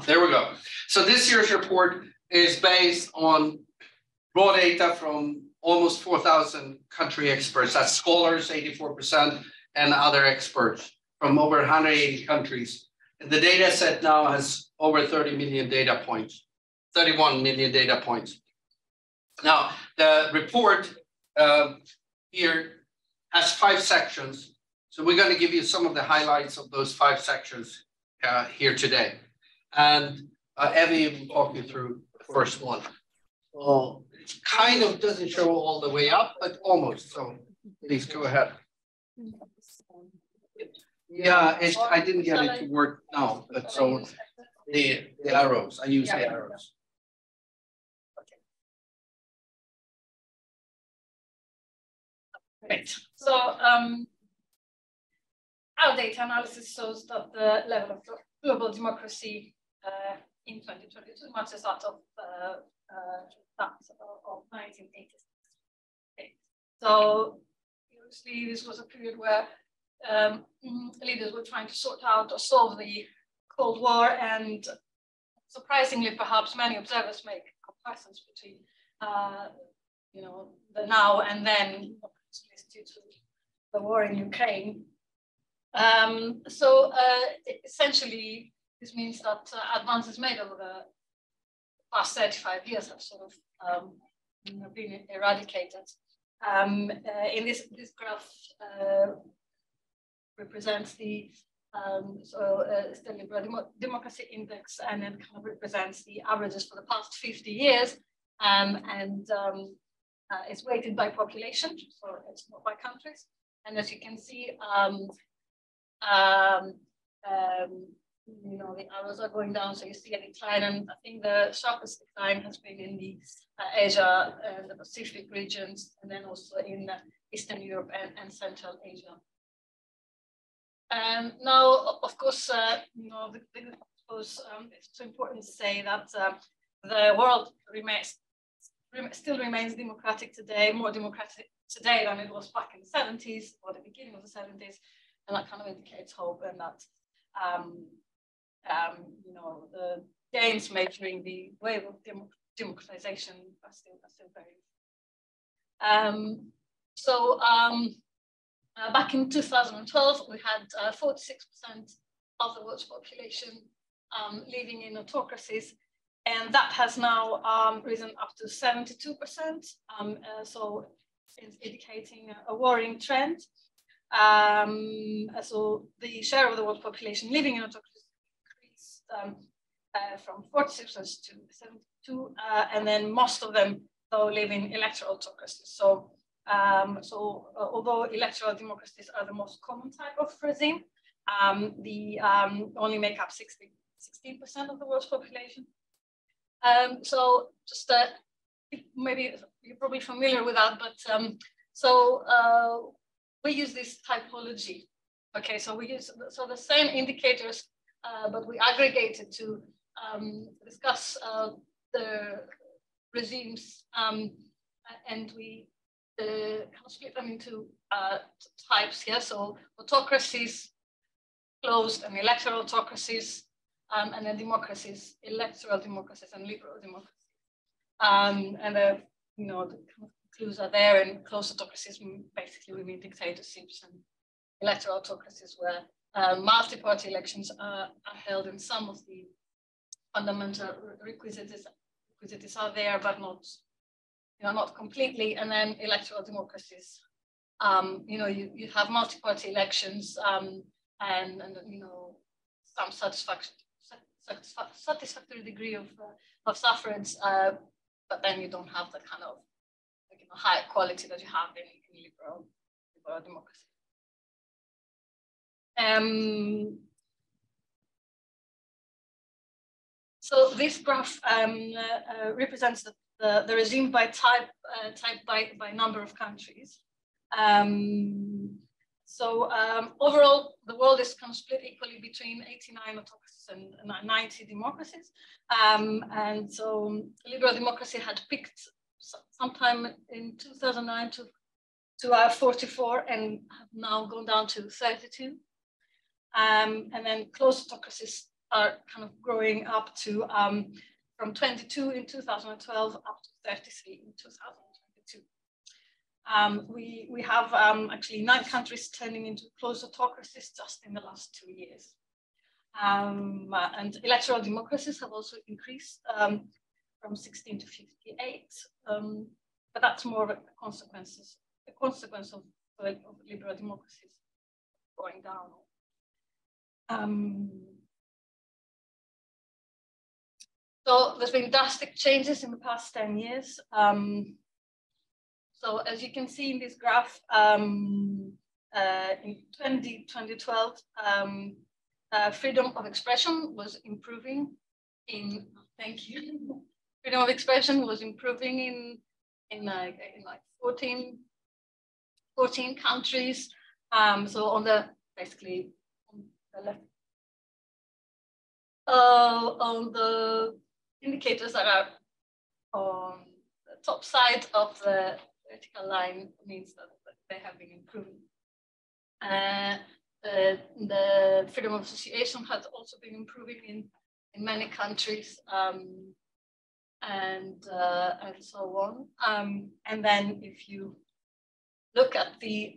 There we go. So this year's report is based on raw data from almost 4,000 country experts. That's scholars, 84%, and other experts from over 180 countries. And the data set now has over 30 million data points, 31 million data points. Now, the report here has 5 sections. So we're going to give you some of the highlights of those 5 sections here today. And Evie will talk you through the first one. Well, it kind of doesn't show all the way up, but almost. So please go ahead. Yeah, I didn't get it to work now, but so the arrows, I use the arrows. Great. So our data analysis shows that the level of global democracy in 2022 matches that of 1986. Okay. So obviously this was a period where leaders were trying to sort out or solve the Cold War, and surprisingly, perhaps many observers make comparisons between you know, the now and then, due to the war in Ukraine. Essentially, this means that advances made over the past 35 years have sort of been eradicated. In this graph represents the Illiberal Democracy Index, and it kind of represents the averages for the past 50 years, it's weighted by population, so it's not by countries. And as you can see, you know, the arrows are going down, so you see a decline, and I think the sharpest decline has been in the Asia and the Pacific regions, and then also in Eastern Europe and Central Asia. Now, of course, you know, I suppose it's important to say that the world still remains democratic today, more democratic today than it was back in the 70s or the beginning of the 70s, and that kind of indicates hope, and that you know, the gains made during the wave of democratization are still very. Back in 2012, we had 46% of the world's population living in autocracies, and that has now risen up to 72%. So it's indicating a worrying trend. So the share of the world's population living in autocracies increased from 46% to 72%, and then most of them though live in electoral autocracies. So although electoral democracies are the most common type of regime, they only make up 16% of the world's population. So just maybe you're probably familiar with that, but we use this typology. Okay, so we use the same indicators, but we aggregated to discuss the regimes, and we kind of split them into types here. So autocracies, closed and electoral autocracies, and then democracies, electoral democracies and liberal democracies. And the, you know, the kind of clues are there. In closed autocracies, basically we mean dictatorships, and electoral autocracies where multi-party elections are held, and some of the fundamental requisites are there, but not, you know, not completely. And then electoral democracies, you know, you have multi-party elections, and you know, some satisfactory degree of suffrage, but then you don't have the kind of, like, you know, high quality that you have in liberal democracy. So this graph represents the regime by type, by number of countries. Overall, the world is kind of split equally between 89 autocracies and 90 democracies. And so liberal democracy had peaked sometime in 2009 to 44, and have now gone down to 32. And then closed autocracies are kind of growing up to from 22 in 2012 up to 33 in 2022. We have actually 9 countries turning into closed autocracies just in the last 2 years. And electoral democracies have also increased from 16 to 58, but that's more of a consequence of liberal democracies going down. So there's been drastic changes in the past 10 years. So as you can see in this graph, in 2012, freedom of expression was improving in, thank you. Freedom of expression was improving in like 14 countries. So on the, basically on the left, on the indicators that are on the top side of the vertical line means that they have been improving. The freedom of association has also been improving in many countries, and so on. And then if you look at the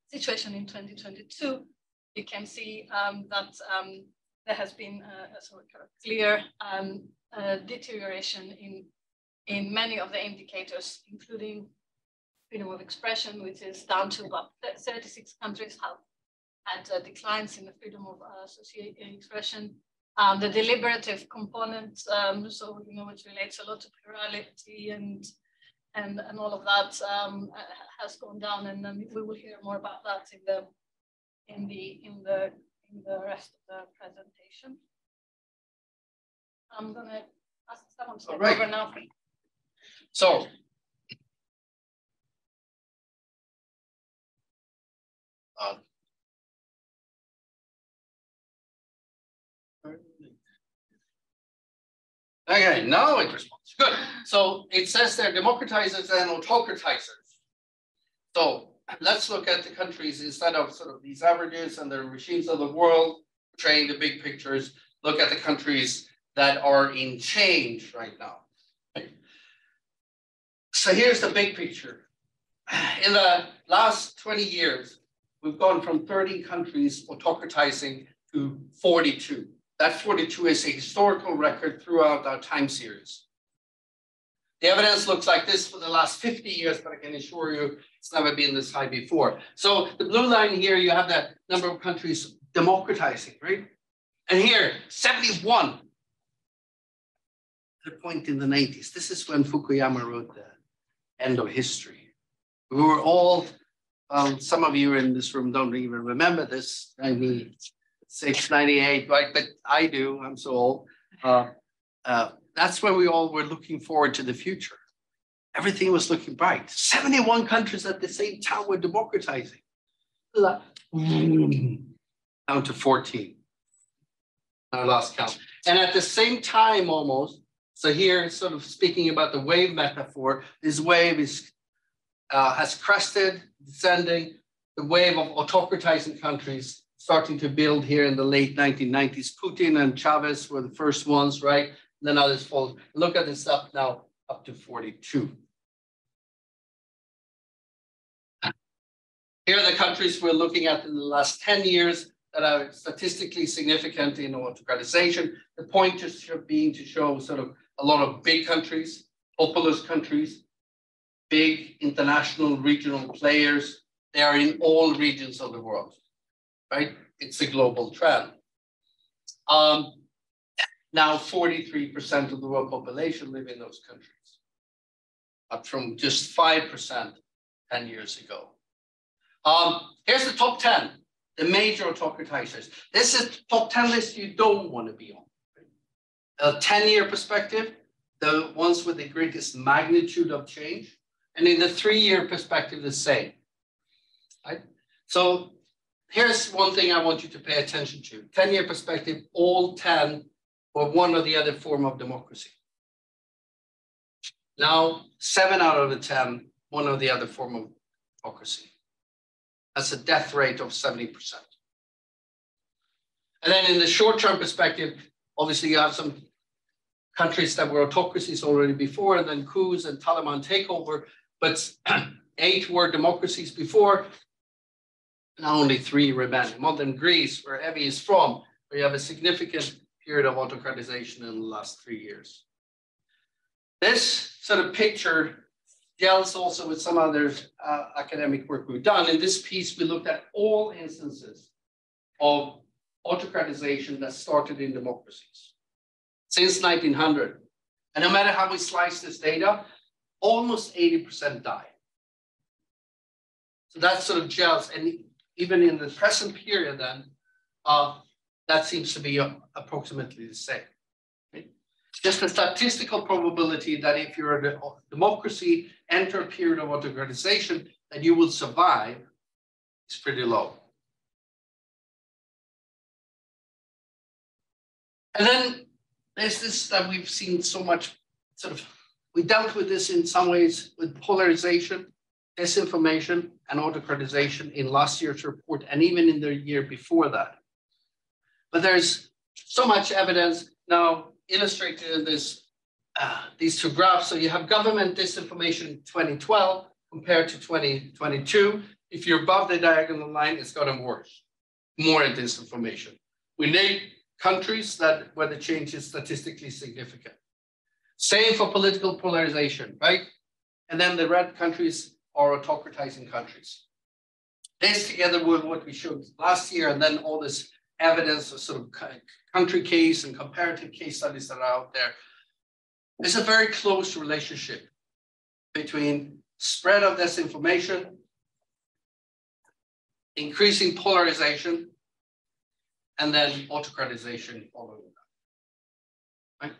situation in 2022, you can see that there has been a sort of clear deterioration in many of the indicators, including freedom of expression, which is down to about 36 countries have had declines in the freedom of expression. The deliberative component, so which relates a lot to plurality and all of that, has gone down, and then we will hear more about that in the rest of the presentation. I'm going to ask someone to take over now. So, okay, now it responds. Good. So it says there democratizers and autocratizers. So let's look at the countries instead of sort of these averages and the regimes of the world, portraying the big pictures. Look at the countries that are in change right now. So here's the big picture. In the last 20 years, we've gone from 30 countries autocratizing to 42. That 42 is a historical record throughout our time series. The evidence looks like this for the last 50 years, but I can assure you it's never been this high before. So the blue line here, you have the number of countries democratizing, right? And here, 71. At a point in the 90s. This is when Fukuyama wrote The End of History. We were all, some of you in this room don't even remember this, 96, 98, right? But I do, I'm so old. That's when we all were looking forward to the future. Everything was looking bright. 71 countries at the same time were democratizing. Down to 14. I lost count. And at the same time almost, so here sort of speaking about the wave metaphor, this wave is has crested, descending, the wave of autocratizing countries starting to build here in the late 1990s. Putin and Chavez were the first ones, right? And then others followed. Look at this up now, up to 42. Here are the countries we're looking at in the last 10 years that are statistically significant in autocratization. The point just being to show sort of a lot of big countries, populous countries, big international regional players. They are in all regions of the world, right? It's a global trend. Now 43% of the world population live in those countries, up from just 5% 10 years ago. Here's the top 10, the major autocratizers. This is the top 10 list you don't want to be on. A 10-year perspective, the ones with the greatest magnitude of change, and in the 3-year perspective, the same. Right? So here's one thing I want you to pay attention to. 10-year perspective, all 10 were one or the other form of democracy. Now, 7 out of the 10, one or the other form of democracy. That's a death rate of 70%. And then in the short-term perspective, obviously you have some countries that were autocracies already before, and then coups and Taliban takeover, but 8 were democracies before, now only 3 remain. Among them Greece, where Evie is from, where you have a significant period of autocratization in the last 3 years. This sort of picture gels also with some other academic work we've done. In this piece, we looked at all instances of autocratization that started in democracies since 1900. And no matter how we slice this data, almost 80% die. So that sort of gels. And even in the present period then, that seems to be approximately the same. Just a statistical probability that if you're a democracy, enter a period of autocratization, that you will survive is pretty low. And then there's this that we've seen so much sort of, we dealt with this in some ways with polarization, disinformation, and autocratization in last year's report, and even in the year before that. But there's so much evidence now illustrated in this, these 2 graphs. So you have government disinformation in 2012 compared to 2022. If you're above the diagonal line, it's gotten worse, more disinformation. We name countries where the change is statistically significant. Same for political polarization, right? And then the red countries are autocratizing countries. This together with what we showed last year, and then all this evidence of sort of country case and comparative case studies that are out there, there's a very close relationship between spread of disinformation, increasing polarization, and then autocratization following that. Right?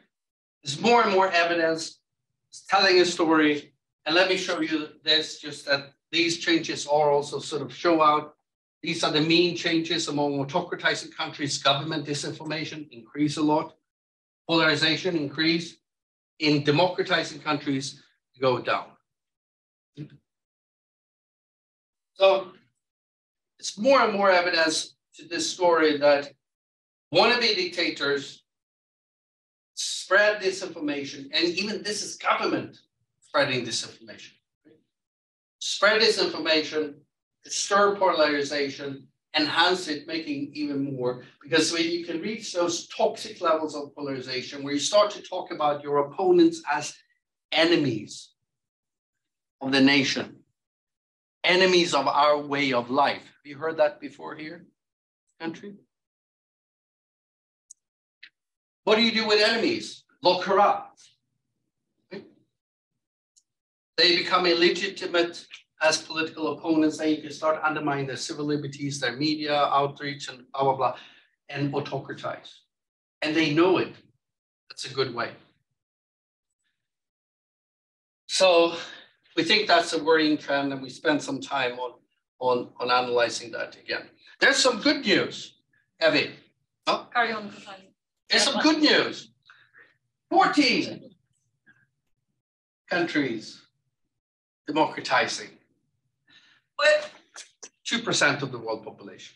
There's more and more evidence telling a story. And let me show you this, just that these changes are also sort of show out. These are the mean changes among autocratizing countries. Government disinformation increase a lot. Polarization increase. In democratizing countries, go down. So it's more and more evidence to this story that wannabe dictators spread disinformation, and even this is government spreading disinformation. Spread disinformation, stir polarization, enhance it, making even more, because when you can reach those toxic levels of polarization where you start to talk about your opponents as enemies of the nation, enemies of our way of life. Have you heard that before here, country? What do you do with enemies? Lock her up. They become illegitimate as political opponents, then you can start undermining their civil liberties, their media outreach, and blah, blah, blah, and autocratize. And they know it. That's a good way. So we think that's a worrying trend, and we spend some time on analyzing that again. There's some good news, Evie. Oh? Carry on. There's some good news. 14 countries democratizing. But 2% of the world population.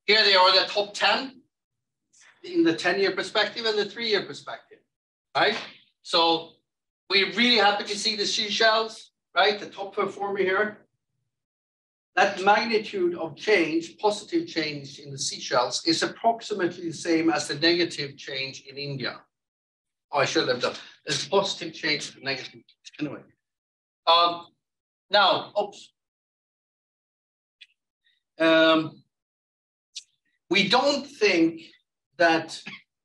Here they are, the top 10 in the 10-year perspective and the 3-year perspective, right? So we're really happy to see the Seychelles, right? The top performer here. That magnitude of change, positive change in the Seychelles, is approximately the same as the negative change in India. Oh, I should have done. There's positive change, negative. Anyway. Now, oops. We don't think that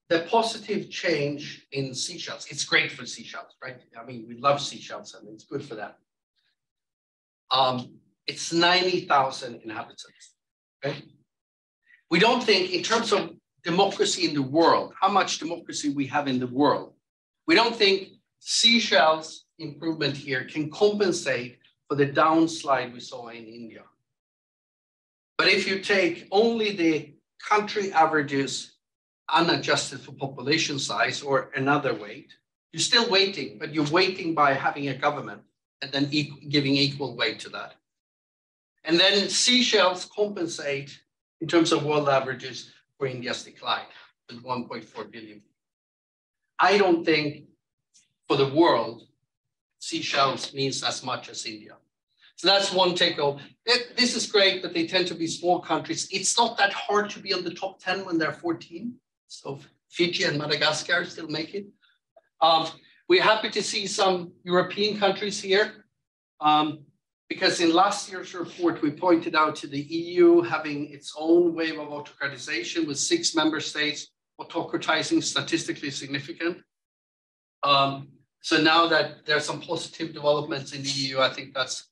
the positive change in Seychelles, it's great for Seychelles, right? I mean, we love Seychelles and it's good for that. It's 90,000 inhabitants, okay? We don't think in terms of democracy in the world, how much democracy we have in the world, we don't think Seychelles improvement here can compensate for the downslide we saw in India. But if you take only the country averages unadjusted for population size or another weight, you're still weighting, but you're weighting by having a government and then giving equal weight to that. And then Seychelles compensate in terms of world averages for India's decline with 1.4 billion. I don't think for the world, Seychelles means as much as India. So that's one take home. This is great, but they tend to be small countries. It's not that hard to be on the top 10 when they're 14. So Fiji and Madagascar still make it. We're happy to see some European countries here, because in last year's report, we pointed out to the EU having its own wave of autocratization with 6 member states autocratizing statistically significant. So now that there's some positive developments in the EU, I think that's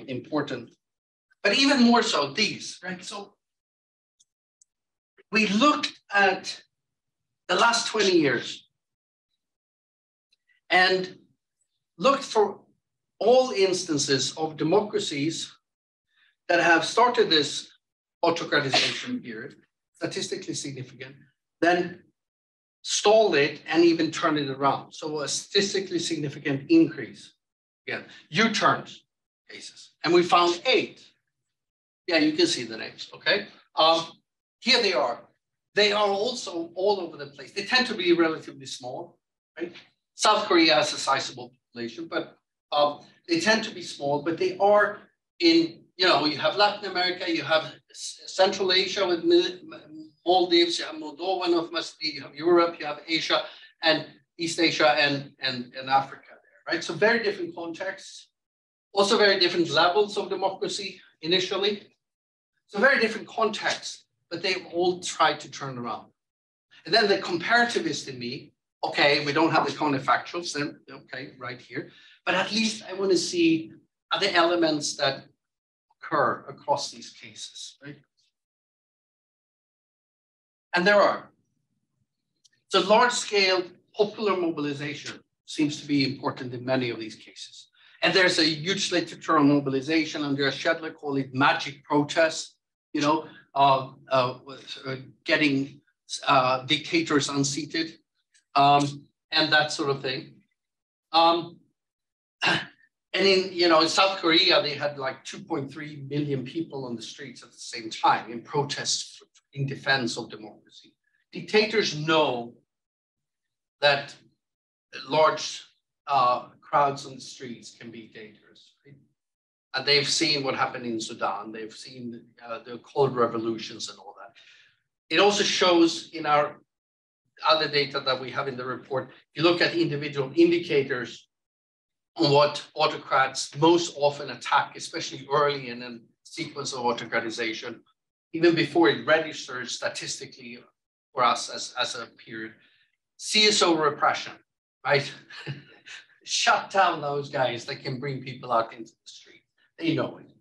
important. But even more so, these, right? So we looked at the last 20 years and looked for all instances of democracies that have started this autocratization period, statistically significant, then stalled it and even turned it around. So a statistically significant increase. Again, U-turns cases. And we found 8. Yeah, you can see the names, okay? Here they are. They are also all over the place. They tend to be relatively small, right? South Korea has a sizable population, but they tend to be small, but they are in, you have Latin America, you have Central Asia with Maldives, you have Moldova, you have Europe, you have Asia, and East Asia and Africa there, right? So very different contexts, also very different levels of democracy initially. So very different contexts, but they've all tried to turn around. And then the comparativist in me, okay, we don't have the counterfactuals, then okay, right here. But at least I want to see other elements that occur across these cases, right? And there are. So large-scale popular mobilization seems to be important in many of these cases. And there's a huge literature on mobilization. Andreas Schedler called it magic protests, getting dictators unseated, and that sort of thing. And in South Korea, they had like 2.3 million people on the streets at the same time in protests in defense of democracy. Dictators know that large crowds on the streets can be dangerous, right? And they've seen what happened in Sudan. They've seen the cold revolutions and all that. It also shows in our other data that we have in the report, if you look at individual indicators on what autocrats most often attack, especially early in a sequence of autocratization, even before it registers statistically for us as a period. CSO repression, right? Shut down those guys that can bring people out into the street. They know it,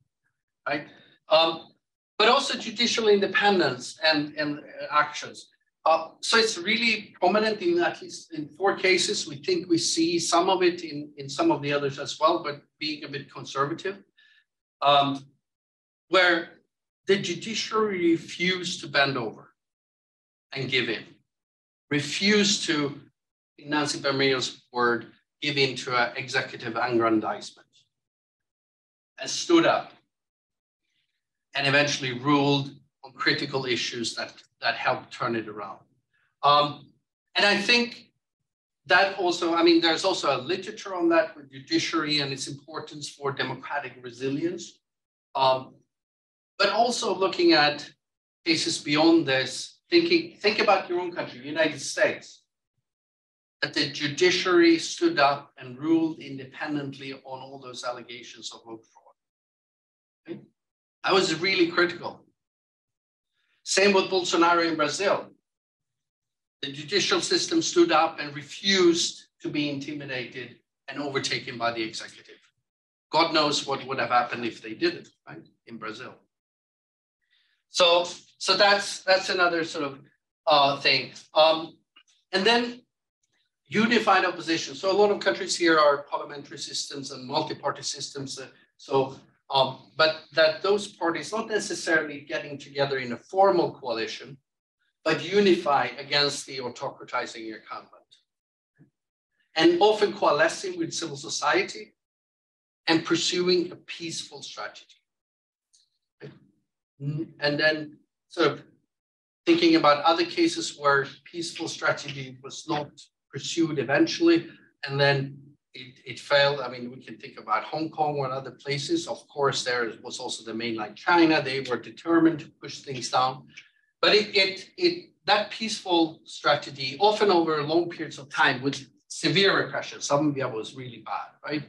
right? But also judicial independence and actions. So it's really prominent in at least in 4 cases. We think we see some of it in some of the others as well, but being a bit conservative, where the judiciary refused to bend over and give in, refused to, in Nancy Bermeo's word, give in to an executive aggrandizement, and stood up and eventually ruled on critical issues that helped turn it around. And I think that also, there's also a literature on that with judiciary and its importance for democratic resilience. But also looking at cases beyond this, think about your own country, the United States, that the judiciary stood up and ruled independently on all those allegations of vote fraud. Okay? That was really critical. Same with Bolsonaro in Brazil. The judicial system stood up and refused to be intimidated and overtaken by the executive. God knows what would have happened if they did it, right, in Brazil. So that's another sort of thing. And then unified opposition. So a lot of countries here are parliamentary systems and multi-party systems. But that those parties not necessarily getting together in a formal coalition, but unify against the autocratizing incumbent. And often coalescing with civil society and pursuing a peaceful strategy. and then sort of thinking about other cases where peaceful strategy was not pursued eventually, and then it failed. I mean, we can think about Hong Kong or other places. Of course, there was also the mainland China. They were determined to push things down. But that peaceful strategy, often over long periods of time with severe repression, Zambia was really bad, right?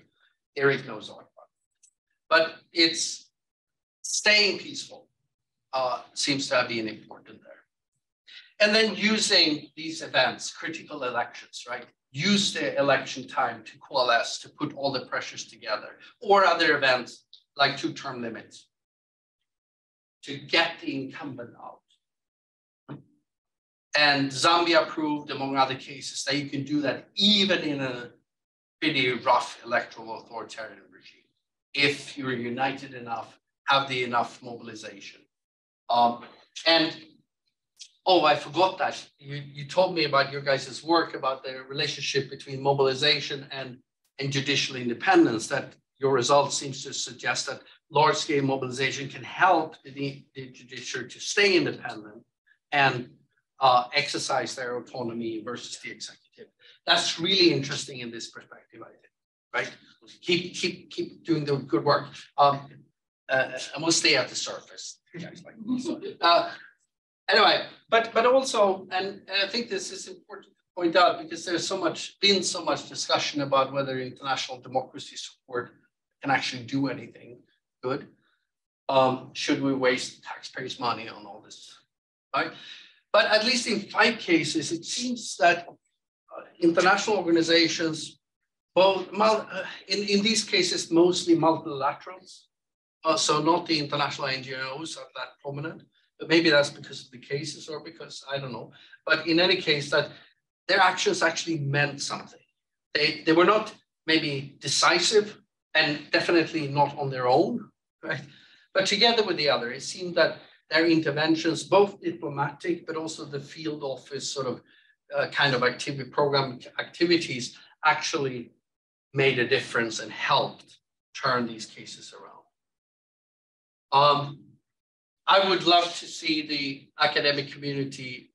Eric knows all about it. But it's staying peaceful seems to have been important there. And then using these events, critical elections, right? Use the election time to coalesce, to put all the pressures together, or other events like 2-term limits to get the incumbent out. And Zambia proved, among other cases, that you can do that even in a pretty rough electoral authoritarian regime, if you're united enough, have the enough mobilization. Oh, I forgot that. You told me about your guys' work about the relationship between mobilization and judicial independence, that your results seems to suggest that large-scale mobilization can help the judiciary to stay independent and exercise their autonomy versus the executive. That's really interesting in this perspective, I think, right? Keep doing the good work. I must stay at the surface. Anyway, but also, and I think this is important to point out because there's been so much discussion about whether international democracy support can actually do anything good. Should we waste taxpayers' money on all this, right? But at least in 5 cases, it seems that international organizations, both in these cases, mostly multilaterals, so not the international NGOs are that prominent. But maybe that's because of the cases or because, I don't know. But in any case, that their actions actually meant something. They were not maybe decisive and definitely not on their own, right? But together with the other, it seemed that their interventions, both diplomatic, but also the field office sort of kind of program activities actually made a difference and helped turn these cases around. I would love to see the academic community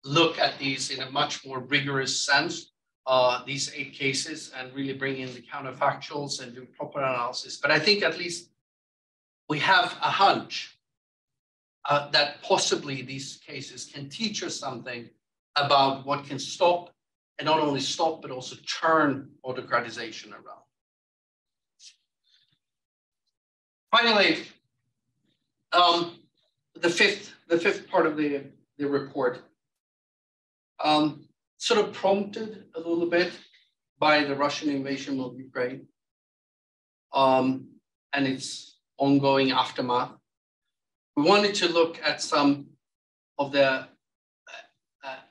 look at these in a much more rigorous sense, these 8 cases, and really bring in the counterfactuals and do proper analysis. But I think at least we have a hunch that possibly these cases can teach us something about what can stop, and not only stop, but also turn autocratization around. Finally, the fifth part of the report, sort of prompted a little bit by the Russian invasion of Ukraine and its ongoing aftermath. We wanted to look at some of the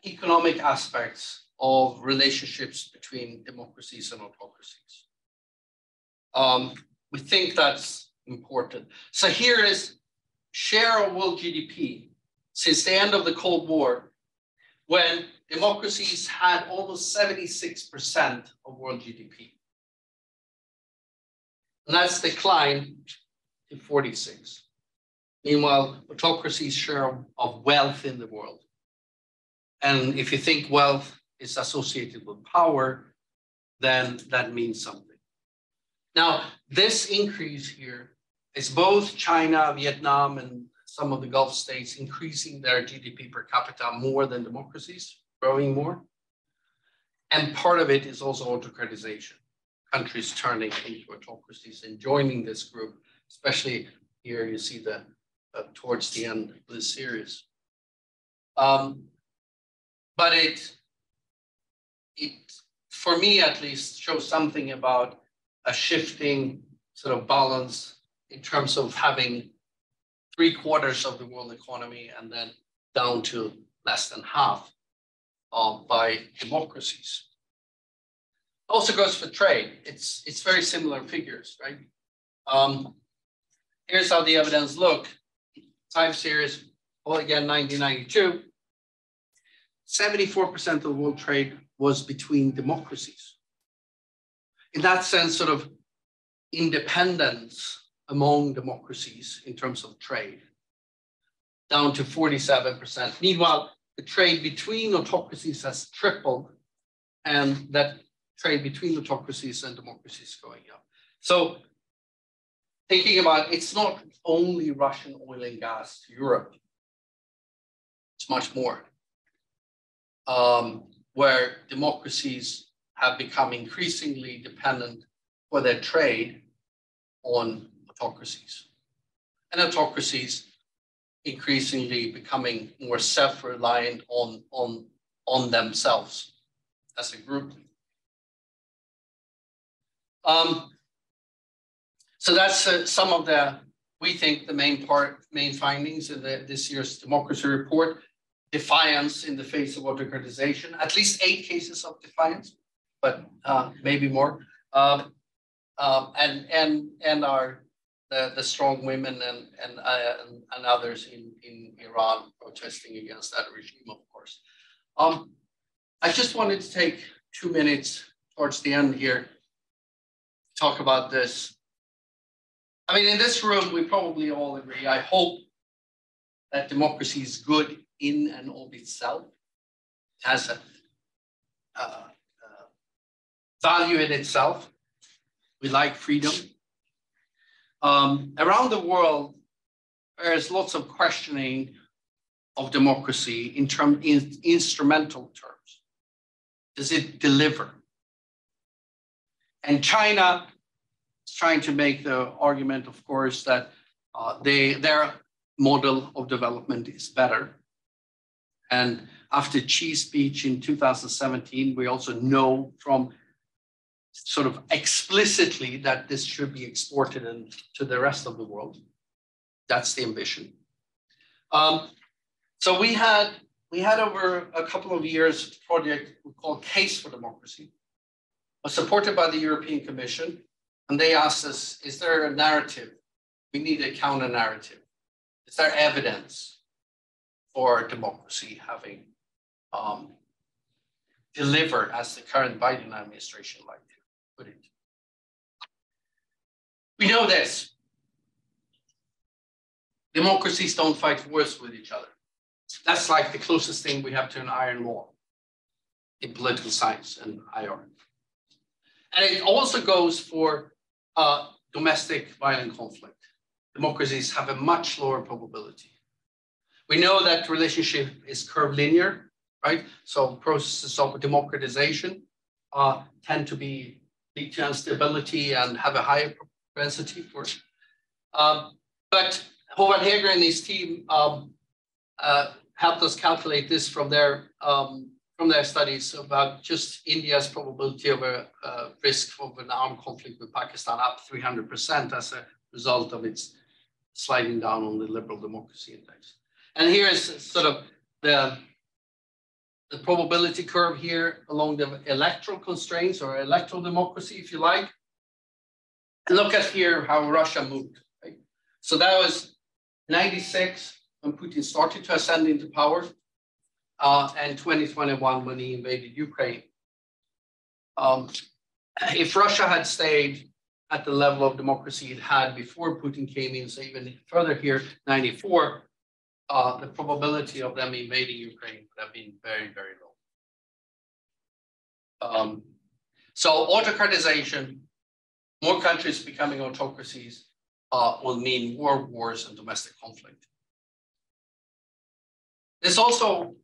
economic aspects of relationships between democracies and autocracies. We think that's important. So here is share of world GDP since the end of the Cold War, when democracies had almost 76% of world GDP. And that's declined to 46%. Meanwhile, autocracies' share of wealth in the world. And if you think wealth is associated with power, then that means something. Now, this increase here is both China, Vietnam, and some of the Gulf states increasing their GDP per capita more than democracies, growing more. And part of it is also autocratization, countries turning into autocracies and joining this group, especially here you see the towards the end of this series. But it, for me at least, shows something about a shifting sort of balance in terms of having 3/4 of the world economy and then down to less than half by democracies. Also goes for trade. It's very similar figures, right? Here's how the evidence look. Time series, all again, 1992. 74% of world trade was between democracies. In that sense, sort of independence among democracies in terms of trade down to 47%. Meanwhile, the trade between autocracies has tripled, and that trade between autocracies and democracies is going up. So thinking about it's not only Russian oil and gas to Europe, it's much more, where democracies have become increasingly dependent for their trade on autocracies. And autocracies increasingly becoming more self-reliant on themselves as a group. So that's some of the, we think, the main findings in this year's democracy report. Defiance in the face of autocratization, at least 8 cases of defiance, but maybe more. And the strong women and others in Iran protesting against that regime, of course. I just wanted to take 2 minutes towards the end here to talk about this. I mean, in this room, we probably all agree, I hope, that democracy is good in and of itself. It has a value in itself. We like freedom. Around the world, there's lots of questioning of democracy in instrumental terms. Does it deliver? And China is trying to make the argument, of course, that their model of development is better. And after Xi's speech in 2017, we also know from sort of explicitly that this should be exported to the rest of the world. That's the ambition. So we had over a couple of years a project we call Case for Democracy, was supported by the European Commission, and they asked us, is there a narrative? We need a counter narrative. Is there evidence for democracy having delivered, as the current Biden administration like to put it? We know this. Democracies don't fight wars with each other. That's like the closest thing we have to an iron law in political science and IR. And it also goes for domestic violent conflict. Democracies have a much lower probability. We know that relationship is curvilinear, right? So processes of democratization tend to lead to instability and have a higher propensity for it. But Håvard Heger and his team helped us calculate this from their studies about just India's probability of a risk of an armed conflict with Pakistan up 300% as a result of its sliding down on the liberal democracy index. And here is sort of the probability curve here along the electoral constraints or electoral democracy, if you like. And look at here how Russia moved. Right? So that was 96 when Putin started to ascend into power, and 2021 when he invaded Ukraine. If Russia had stayed at the level of democracy it had before Putin came in, so even further here, 94, the probability of them invading Ukraine would have been very, very low. So autocratization, more countries becoming autocracies will mean more wars and domestic conflict. There's also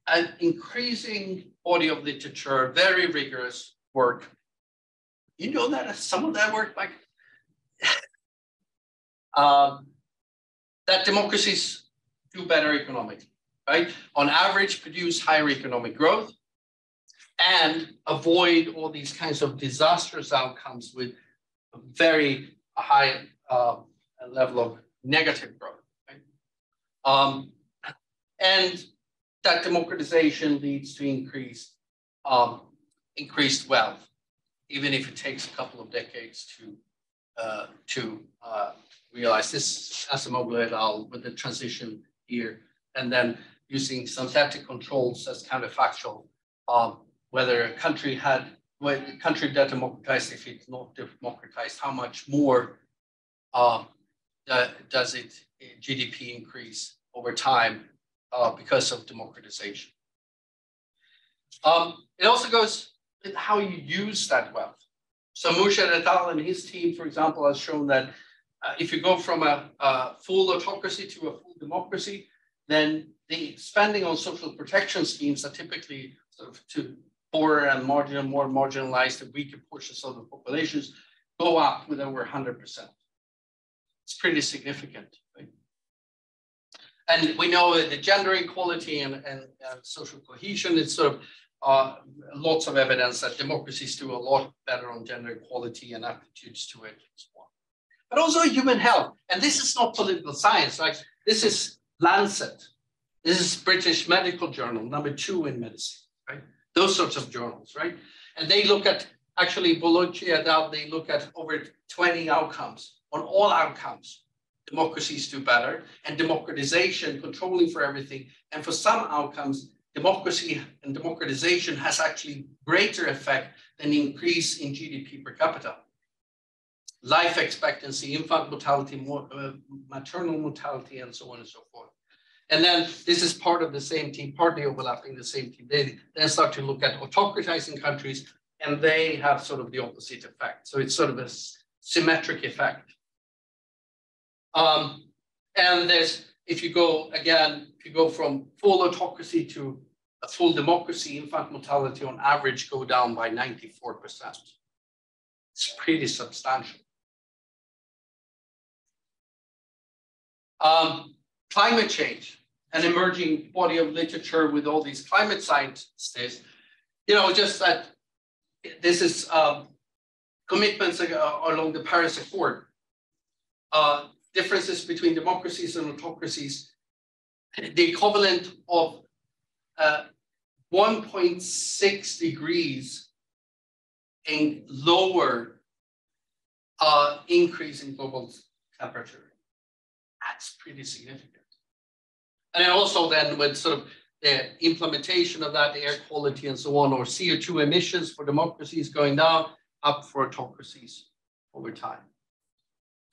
an increasing body of literature, very rigorous work. You know that some of that work, like that democracies do better economically, right? On average, produce higher economic growth and avoid all these kinds of disastrous outcomes with a very high level of negative growth, right? And that democratization leads to increased wealth, even if it takes a couple of decades to realize this as a mobile with the transition here, and then using synthetic controls as counterfactual, whether a country that democratized, if it's not democratized, how much more does it GDP increase over time because of democratization. It also goes with how you use that wealth. So Musha et al. And his team, for example, has shown that if you go from a full autocracy to a full democracy, then the spending on social protection schemes are typically sort of to poorer and more marginalized and weaker portions of the populations go up with over 100%. It's pretty significant, right? And we know that the gender equality and social cohesion, it's sort of lots of evidence that democracies do a lot better on gender equality and aptitudes to it as well. But also human health. And this is not political science, right? This is Lancet. This is British Medical Journal, #2 in medicine, right? Those sorts of journals, right? And they look at, actually, Bologna et al., they look at over 20 outcomes. On all outcomes, democracies do better, and democratization, controlling for everything. And for some outcomes, democracy and democratization has actually greater effect than the increase in GDP per capita. Life expectancy, infant mortality, maternal mortality, and so on and so forth. And then this is part of the same team, partly overlapping the same team. They then start to look at autocratizing countries, and they have sort of the opposite effect. So it's sort of a symmetric effect. And there's, if you go from full autocracy to a full democracy, infant mortality on average go down by 94%. It's pretty substantial. Climate change, an emerging body of literature with all these climate scientists, just that this is commitments along the Paris Accord. Differences between democracies and autocracies, the equivalent of 1.6 degrees in lower increase in global temperature. That's pretty significant. And then also then with sort of the implementation of that, air quality and so on, or CO2 emissions for democracies going down, up for autocracies over time.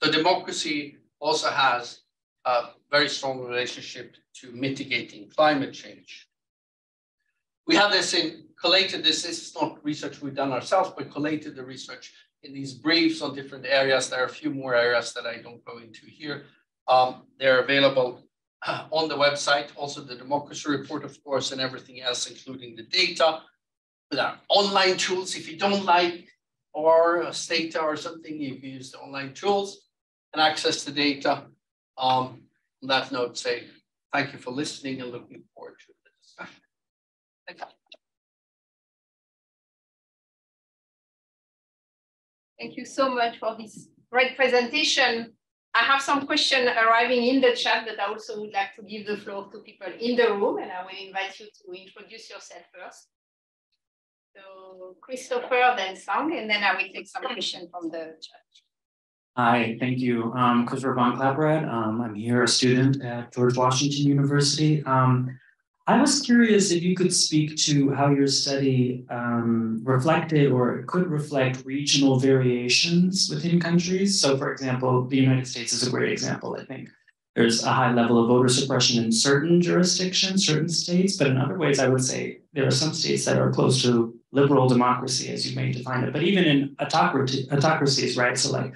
So democracy also has a very strong relationship to mitigating climate change. We have this collated this is not research we've done ourselves, but collated the research in these briefs on different areas. There are a few more areas that I don't go into here. They're available on the website, also the democracy report, of course, and everything else, including the data. With our online tools, if you don't like or Stata or something, you can use the online tools and access the data. On that note, say thank you for listening and looking forward to the discussion. Thank you. Thank you so much for this great presentation. I have some questions arriving in the chat, but I also would like to give the floor to people in the room, and I will invite you to introduce yourself first. So Christopher, then Sang, and then I will take some questions from the chat. Hi, thank you. Christopher von Clapperad. I'm here, a student at George Washington University. I was curious if you could speak to how your study reflected or could reflect regional variations within countries. So for example, the United States is a great example, I think. There's a high level of voter suppression in certain jurisdictions, certain states, but in other ways, I would say there are some states that are close to liberal democracy, as you may define it, but even in autocracies, right? So like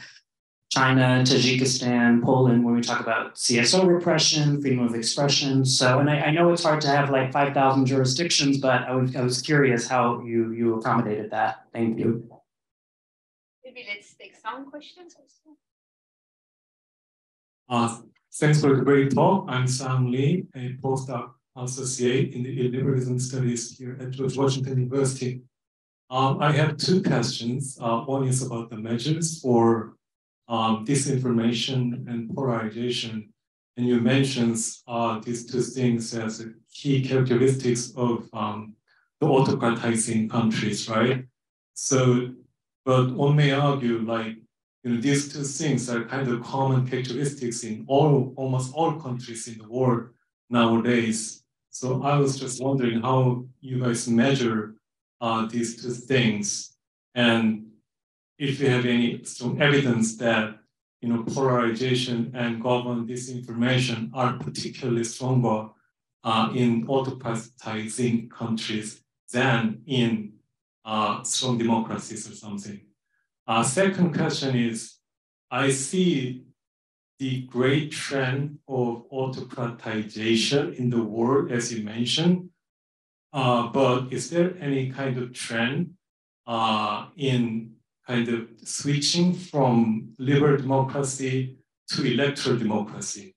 China, Tajikistan, Poland, when we talk about CSO repression, freedom of expression. So, and I know it's hard to have like 5,000 jurisdictions, but I was curious how you accommodated that. Thank you. Maybe let's take some questions also. Thanks for the great talk. I'm Sam Lee, a postdoc associate in the Illiberalism studies here at George Washington University. I have two questions. One is about the measures for disinformation and polarization. And you mentioned these two things as key characteristics of the autocratizing countries, right? So, but one may argue like, these two things are kind of common characteristics in almost all countries in the world nowadays. So I was just wondering how you guys measure these two things, and if you have any strong evidence that polarization and government disinformation are particularly stronger in autocratizing countries than in strong democracies or something. Second question is, I see the great trend of autocratization in the world, as you mentioned, but is there any kind of trend in kind of switching from liberal democracy to electoral democracy?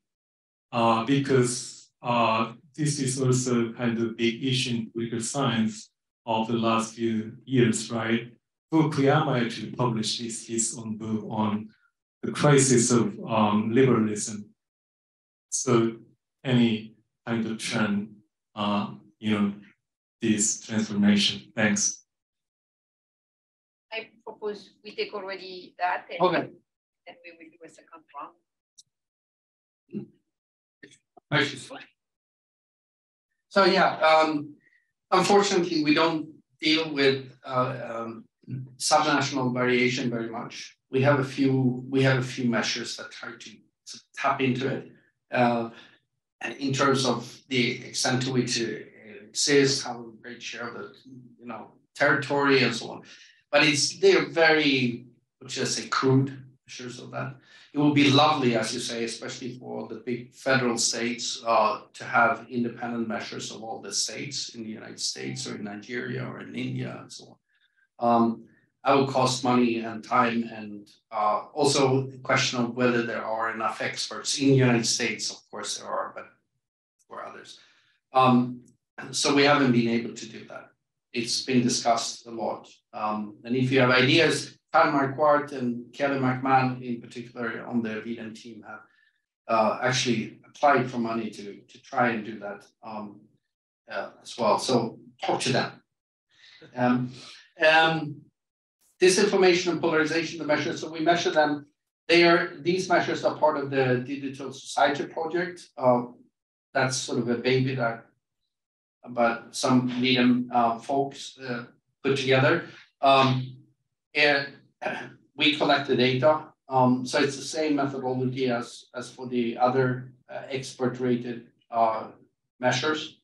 Because this is also kind of big issue in political science of the last few years, right? Fukuyama actually published his own book on the crisis of liberalism. So any kind of trend, this transformation. Thanks. I propose we take already that. And Okay. then we will do a second round. So yeah, unfortunately, we don't deal with subnational variation very much. We have a few measures that try to tap into it in terms of the extent to which it exists, how a great share of the territory and so on. But they're very, let's just say, crude measures of that. It would be lovely, as you say, especially for the big federal states, to have independent measures of all the states in the United States or in Nigeria or in India and so on. That would cost money and time, and also the question of whether there are enough experts in the United States. Of course there are, but for others. So we haven't been able to do that. It's been discussed a lot. And if you have ideas, Kyle Marquardt and Kelly McMahon in particular on the V-Dem team have actually applied for money to try and do that as well. So talk to them. Disinformation and polarization, the measures, so we measure them. These measures are part of the Digital Society project. That's sort of a baby that but some V-Dem folks put together. And we collect the data. So it's the same methodology as for the other expert-rated measures.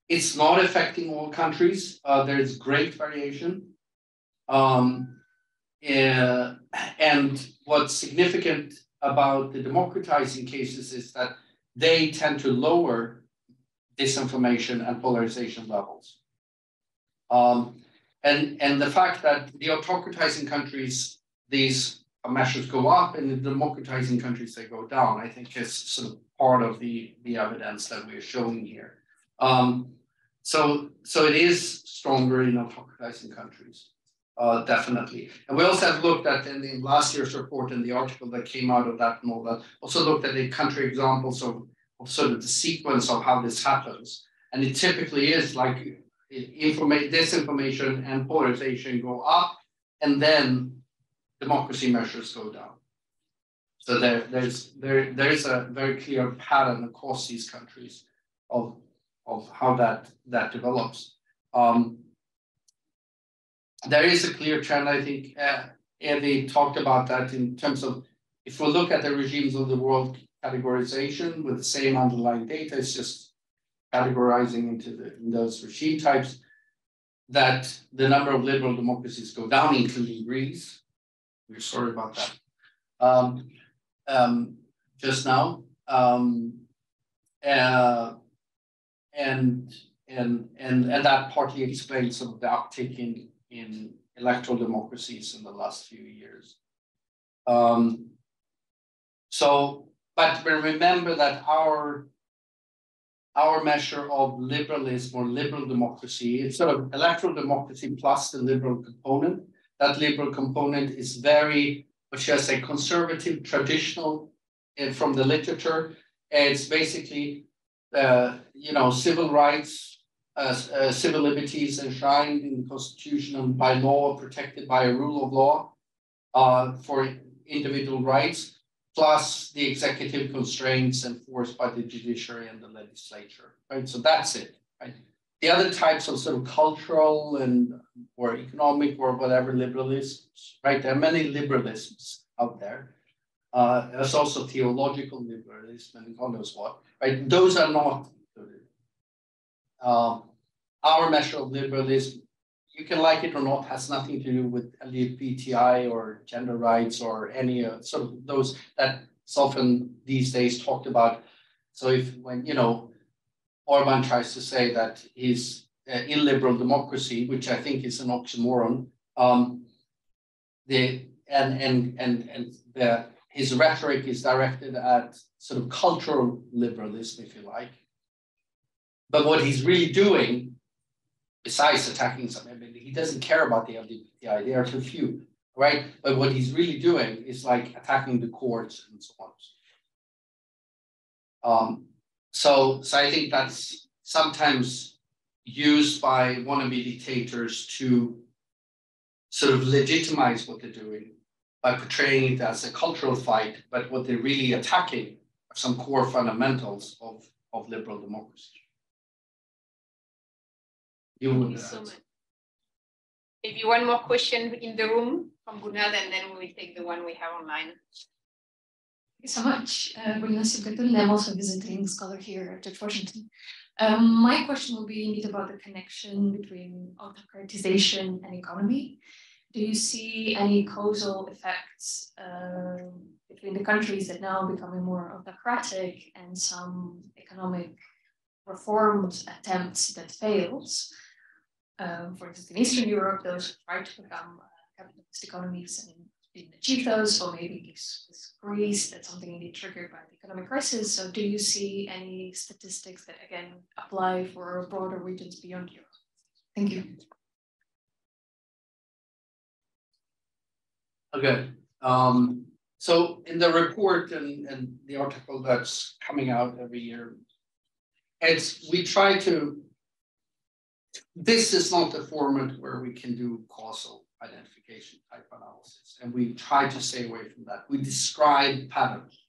It's not affecting all countries. There's great variation. And what's significant about the democratizing cases is that they tend to lower disinformation and polarization levels. And the fact that the autocratizing countries, these measures go up, and the democratizing countries, they go down, I think is sort of part of the evidence that we're showing here. So it is stronger in autocratizing countries, definitely. And we also have looked at in last year's report and the article that came out of that and all that, also looked at the country examples of sort of the sequence of how this happens. And it typically is like disinformation and polarization go up, and then democracy measures go down. So there is a very clear pattern across these countries of how that develops. There is a clear trend, I think, Eddie talked about that in terms of, if we look at the regimes of the world categorization with the same underlying data, it's just categorizing into those regime types, that the number of liberal democracies go down, including Greece. We're sorry about that. Just now. And that partly explains some of the uptick in electoral democracies in the last few years. But remember that our measure of liberalism or liberal democracy, it's sort of electoral democracy plus the liberal component. That liberal component is very, what should I say, conservative, traditional from the literature. It's basically, civil rights, civil liberties enshrined in the Constitution and by law, protected by a rule of law for individual rights, plus the executive constraints enforced by the judiciary and the legislature, right? So that's it, right? The other types of sort of cultural or economic or whatever liberalisms, right? There are many liberalisms. out there. There's also theological liberalism and God knows what, right? Those are not our measure of liberalism. You can like it or not, has nothing to do with LGBTI or gender rights or any sort of those that's often these days talked about. So if when, you know, Orban tries to say that he's illiberal democracy, which I think is an oxymoron, his rhetoric is directed at sort of cultural liberalism, if you like. But what he's really doing, besides attacking some, I mean, he doesn't care about the LGBTI, they are too few, right? But what he's really doing is like attacking the courts and so on. So I think that's sometimes used by wannabe dictators to sort of legitimize what they're doing by portraying it as a cultural fight, but what they're really attacking are some core fundamentals of liberal democracy. Thank you so much. Maybe one more question in the room from Gunnar, and then we will take the one we have online. Thank you so much. I'm also a visiting scholar here at George Washington. My question will be indeed about the connection between autocratization and economy. Do you see any causal effects between the countries that now are becoming more autocratic and some economic reforms attempts that fails? For instance, in Eastern Europe, those who try to become capitalist economies and didn't achieve those, or maybe with Greece, that's something indeed triggered by the economic crisis. So do you see any statistics that, again, apply for broader regions beyond Europe? Thank you. Okay. So in the report and the article that's coming out every year, we try to, this is not the format where we can do causal identification type analysis, and we try to stay away from that. We describe patterns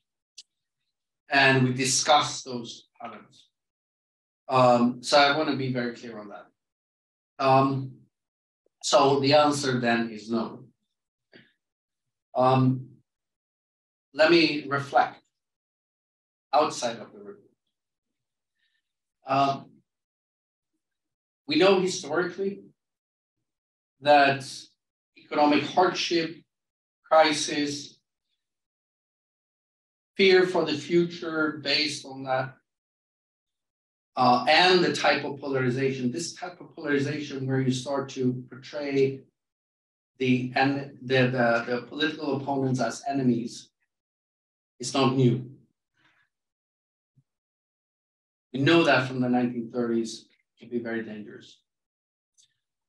and we discuss those patterns. So I want to be very clear on that. So the answer then is no. Let me reflect outside of the report. We know historically that economic hardship, crisis, fear for the future based on that, and the type of polarization, this type of polarization where you start to portray the political opponents as enemies is not new. We know that from the 1930s. Can be very dangerous.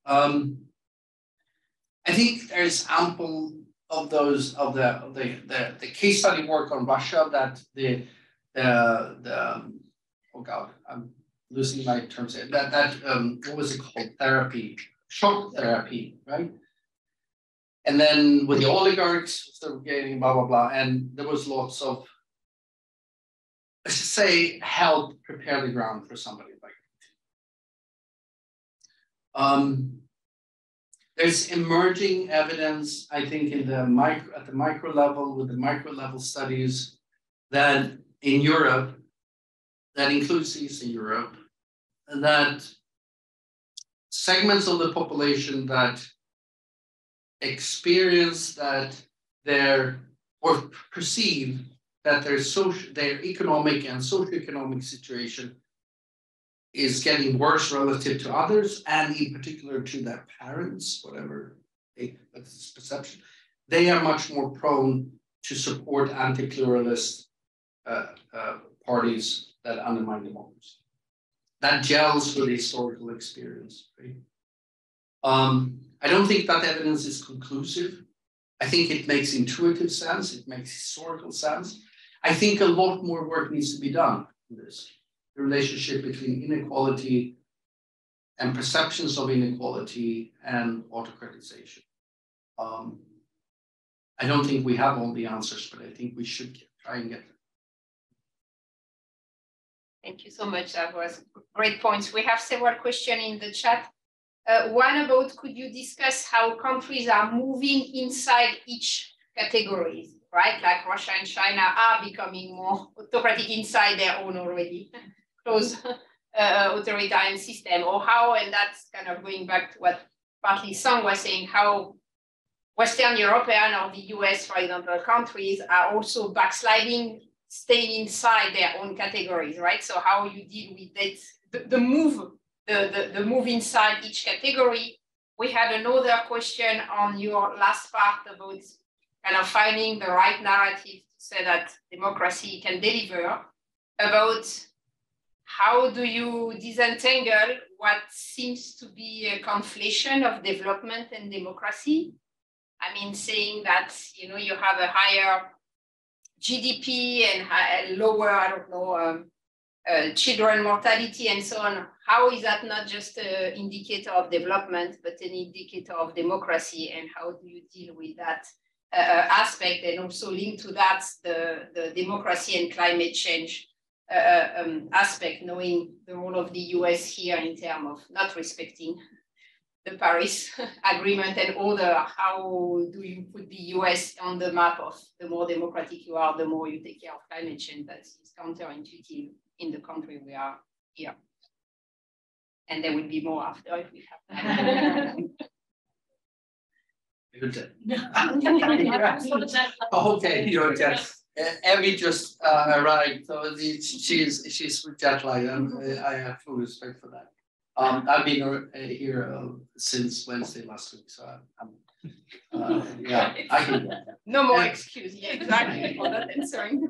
I think there's ample of those of the case study work on Russia that oh God, I'm losing my terms here. What was it called? Therapy, shock therapy, right? And then with the oligarchs, they were getting blah blah blah, and there was lots of, let's just say, help prepare the ground for somebody like. There's emerging evidence, I think, at the micro level, with the micro level studies, that in Europe, that includes Eastern Europe, and that segments of the population that experience that or perceive that their economic and socioeconomic situation is getting worse relative to others, and in particular to their parents, whatever that's perception, they are much more prone to support anti-pluralist parties that undermine democracy. That gels with historical experience. Right? I don't think that evidence is conclusive. I think it makes intuitive sense. It makes historical sense. I think a lot more work needs to be done in this. The relationship between inequality and perceptions of inequality and autocratization. I don't think we have all the answers, but I think we should try and get them. Thank you so much. That was great points. We have several questions in the chat. One about, could you discuss how countries are moving inside each categories, right? Like Russia and China are becoming more autocratic inside their own already close authoritarian system, or how, and that's kind of going back to what partly Song was saying, how Western European or the US, for example, countries are also backsliding, staying inside their own categories, right? So how you deal with that, the move inside each category. We had another question on your last part about kind of finding the right narrative to say that democracy can deliver, about how do you disentangle what seems to be a conflation of development and democracy? I mean, saying that, you know, you have a higher GDP and a lower, I don't know, children mortality and so on. How is that not just an indicator of development, but an indicator of democracy? And how do you deal with that aspect? And also linked to that, the democracy and climate change aspect, knowing the role of the US here in terms of not respecting the Paris Agreement and other. How do you put the US on the map of the more democratic you are, the more you take care of climate change? That is counterintuitive in the country we are here. And there will be more after if we have time. Okay, you're just Abby just arrived, so she's with jet lag, and I have full respect for that. I've been here since Wednesday last week, so yeah, I can. No more excuse. Yeah, exactly for not answering.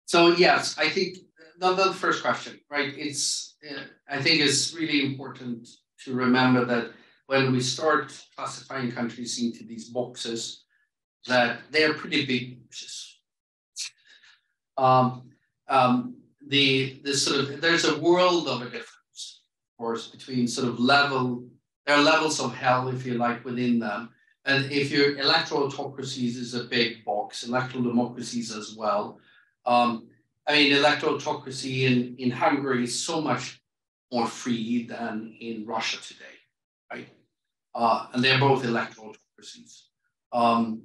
So yes, I think the first question, right? It's I think it's really important to remember that when we start classifying countries into these boxes, that they are pretty big boxes. The sort of, there's a world of a difference, of course, between sort of there are levels of hell, if you like, within them. And if your electoral autocracies is a big box, electoral democracies as well. I mean, electoral autocracy in Hungary is so much more free than in Russia today, right? And they're both electoral autocracies. And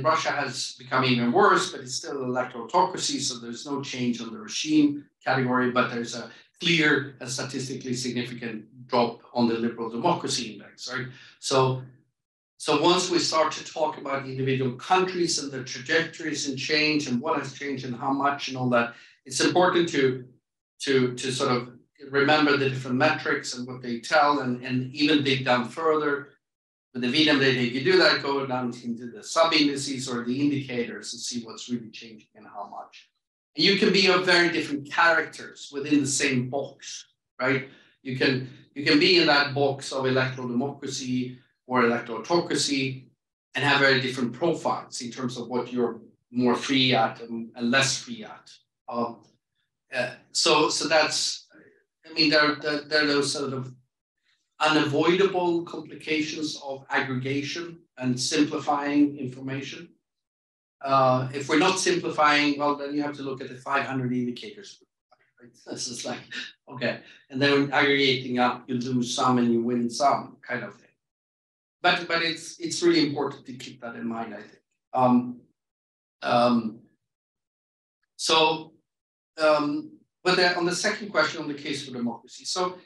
Russia has become even worse, but it's still electoral autocracy, so there's no change on the regime category, but there's a clear and statistically significant drop on the liberal democracy index, right? So once we start to talk about individual countries and their trajectories and change and what has changed and how much and all that, it's important to sort of remember the different metrics and what they tell, and even dig down further. With the V-Dem data, if you do that, go down into the sub-indices or the indicators and see what's really changing and how much. And you can be of very different characters within the same box, right? You can be in that box of electoral democracy or electoral autocracy and have very different profiles in terms of what you're more free at and less free at. So that's, I mean, there are those sort of unavoidable complications of aggregation and simplifying information. If we're not simplifying, well, then you have to look at the 500 indicators. Right? This is like, okay, and then aggregating up, you lose some and you win some, kind of thing. But it's really important to keep that in mind, I think. But on the second question on the case for democracy, so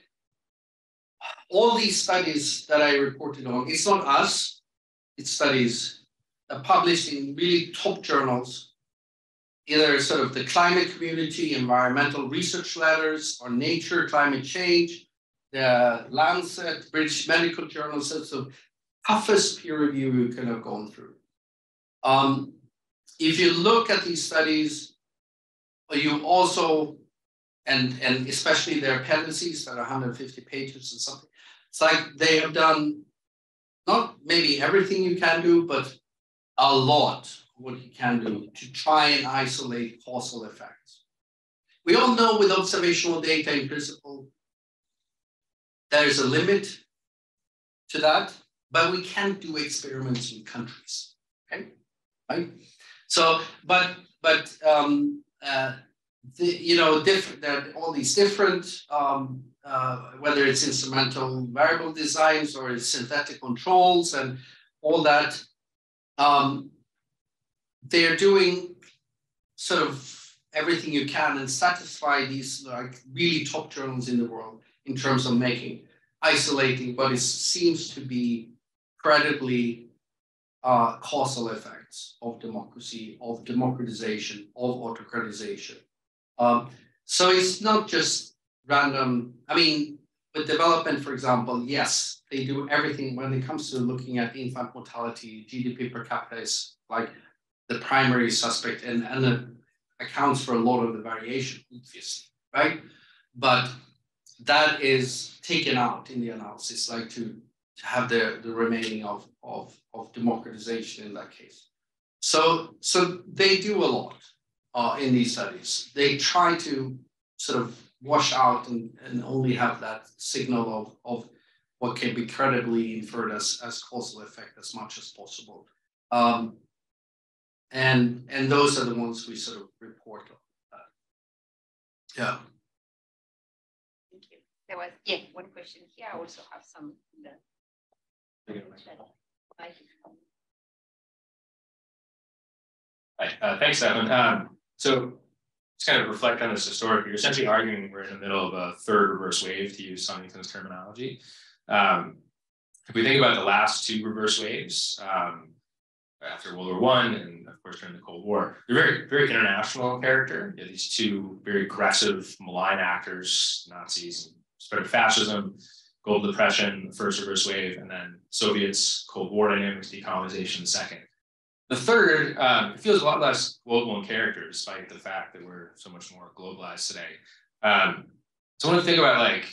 all these studies that I reported on, it's not us, it's studies published in really top journals, either sort of the climate community, environmental research letters, or Nature, climate change, the Lancet, British Medical Journal, so the toughest peer review you can have gone through. If you look at these studies, you also, and especially their appendices that are 150 pages or something, it's like they have done not maybe everything you can do, but a lot of what you can do to try and isolate causal effects. We all know with observational data in principle, there's a limit to that, but we can't do experiments with countries, okay? Right? So, you know, all these different, whether it's instrumental variable designs or it's synthetic controls, and all that. They're doing sort of everything you can and satisfy these like really top journals in the world in terms of isolating what seems to be incredibly causal effects of democracy, of democratization, of autocratization. So it's not just random. I mean, with development, for example, yes, they do everything when it comes to looking at infant mortality. GDP per capita is like the primary suspect and it accounts for a lot of the variation, obviously, right? But that is taken out in the analysis, like to have the remaining of democratization in that case. So they do a lot in these studies. They try to sort of wash out and only have that signal of what can be credibly inferred as causal effect as much as possible. And those are the ones we sort of report on. Yeah. Thank you. There was one question here. I also have some. Hi, thanks, Evan. So just kind of reflect on this historically. You're essentially arguing we're in the middle of a third reverse wave, to use Sonnington's terminology. If we think about the last two reverse waves, after World War I and of course during the Cold War, they're very, very international in character. You have these two very aggressive, malign actors, Nazis, spread of fascism, global depression, the first reverse wave, and then Soviets, Cold War dynamics, decolonization, the second. The third, it feels a lot less global in character, despite the fact that we're so much more globalized today. So I want to think about like,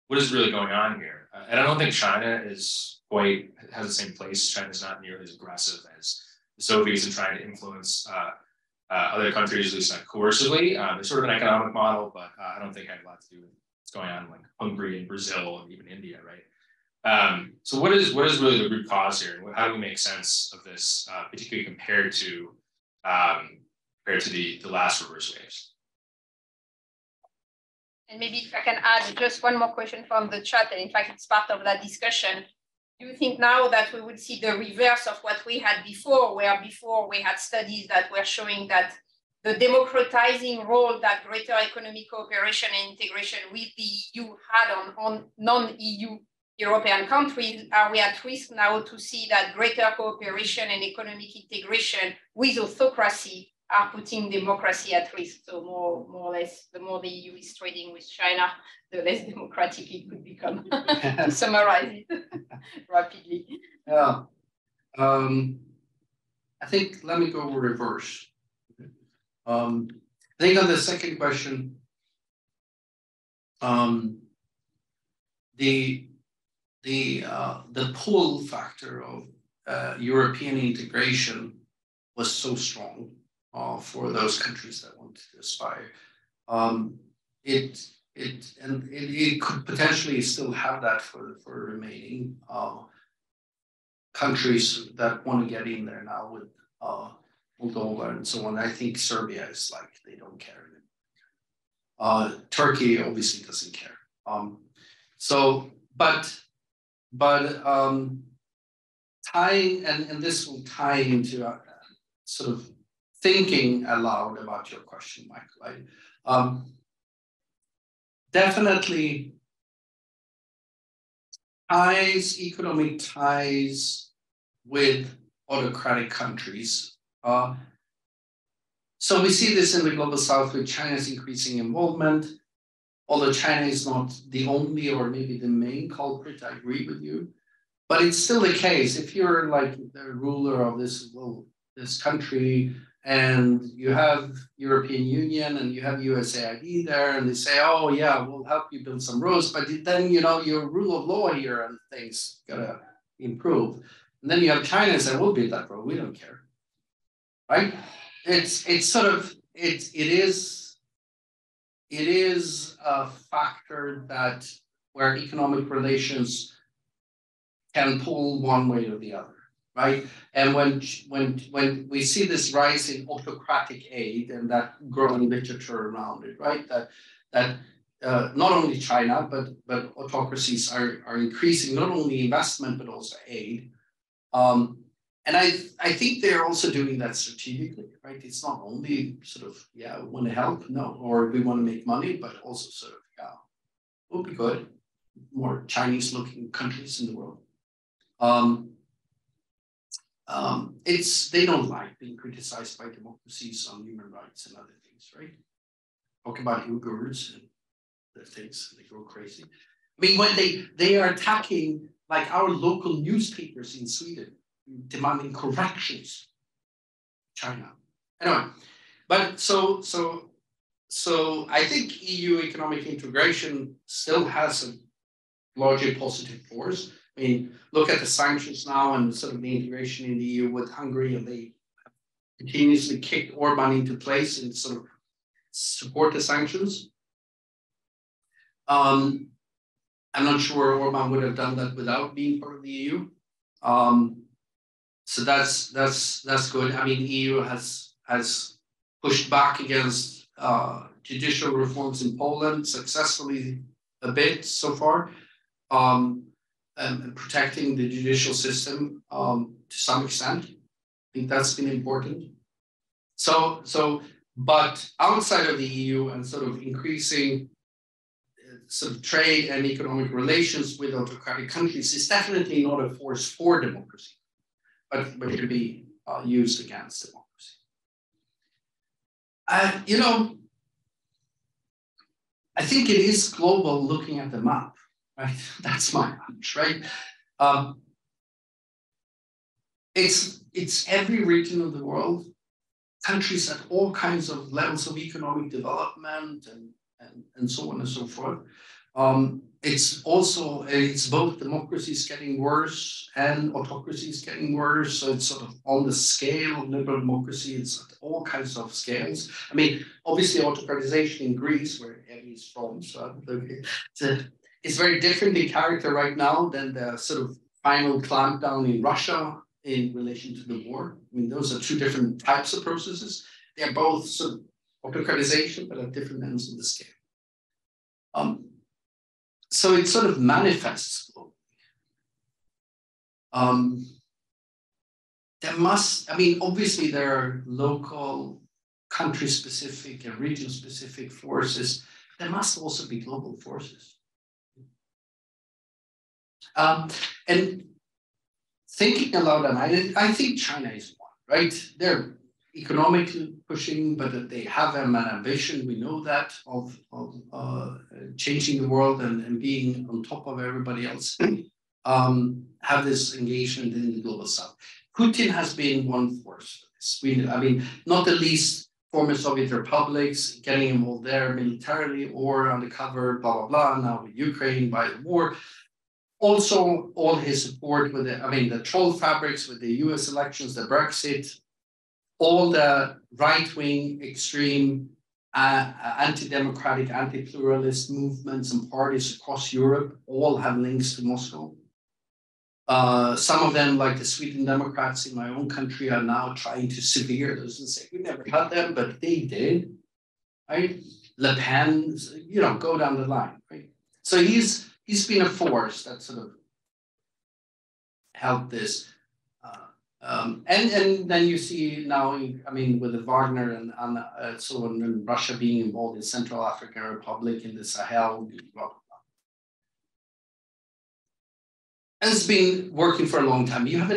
what is really going on here? And I don't think China has the same place. China's not nearly as aggressive as the Soviets in trying to influence other countries, at least not coercively. They're sort of an economic model, but I don't think it had a lot to do with what's going on in like Hungary and Brazil and even India, right? So what is really the root cause here? How do we make sense of this, particularly compared to the last reverse waves? And maybe if I can add just one more question from the chat, and in fact, it's part of that discussion. Do you think now that we would see the reverse of what we had before, where before we had studies that were showing that the democratizing role that greater economic cooperation and integration with the EU had on non-EU European countries, are we at risk now to see that greater cooperation and economic integration with autocracy are putting democracy at risk? So more or less, the more the EU is trading with China, the less democratic it could become, to summarize it rapidly. Yeah. I think, let me go reverse. I think on the second question, the pull factor of European integration was so strong for those countries that wanted to aspire. It could potentially still have that for remaining countries that want to get in there now with Moldova and so on. I think Serbia is like, they don't care anymore. Turkey obviously doesn't care. But tying, and this will tie into sort of thinking aloud about your question, Michael, right? Definitely economic ties with autocratic countries. So we see this in the global south with China's increasing involvement. Although China is not the only or maybe the main culprit, I agree with you. But it's still the case. If you're like the ruler of this country and you have European Union and you have USAID there and they say, oh yeah, we'll help you build some roads, but then, you know, your rule of law here and things gotta improve. And then you have China and say, we'll build that road, we don't care, right? It's sort of, it is a factor that where economic relations can pull one way or the other, right? And when we see this rise in autocratic aid and that growing literature around it, right? That not only China but autocracies are increasing not only investment but also aid. And I think they're also doing that strategically, right? It's not only sort of, yeah, we want to help, no, or we want to make money, but also sort of, yeah, we'll be good. More Chinese-looking countries in the world. They don't like being criticized by democracies on human rights and other things, right? Talk about Uyghurs and the things, they go crazy. I mean, when they are attacking like our local newspapers in Sweden, demanding corrections, China. Anyway, but so I think EU economic integration still has a largely positive force. I mean, look at the sanctions now and sort of the integration in the EU with Hungary, and they continuously kicked Orban into place and sort of support the sanctions. I'm not sure Orban would have done that without being part of the EU. So that's good. I mean, EU has pushed back against judicial reforms in Poland successfully a bit so far, and protecting the judicial system to some extent. I think that's been important. But outside of the EU and sort of increasing sort of trade and economic relations with autocratic countries is definitely not a force for democracy, but it can be used against democracy. You know, I think it is global looking at the map, right? That's my hunch, right? It's every region of the world, countries at all kinds of levels of economic development and so on and so forth. It's both democracies getting worse and autocracies getting worse. So it's sort of on the scale of liberal democracy, it's at all kinds of scales. I mean, obviously autocratization in Greece, where Eddie is from, so it's very different in character right now than the sort of final clampdown in Russia in relation to the war. I mean, those are two different types of processes. They're both sort of autocratization, but at different ends of the scale. So it sort of manifests globally. Obviously there are local, country-specific and region-specific forces. There must also be global forces. And thinking aloud, I think China is one, right? They're economically pushing, but they have an ambition, we know that, of changing the world and being on top of everybody else, have this engagement in the global south. Putin has been one force for this. I mean, not the least former Soviet republics, getting involved there militarily or undercover, blah, blah, blah, now with Ukraine by the war. Also, all his support with the troll fabrics with the US elections, the Brexit, all the right-wing, extreme, anti-democratic, anti-pluralist movements and parties across Europe all have links to Moscow. Some of them, like the Sweden Democrats in my own country, are now trying to sever those and say, we never had them, but they did, right? Le Pen, go down the line, right? So he's been a force that sort of helped this. And then you see now, with the Wagner and so on, and Russia being involved in Central African Republic, in the Sahel, blah, blah, blah. And it's been working for a long time. You have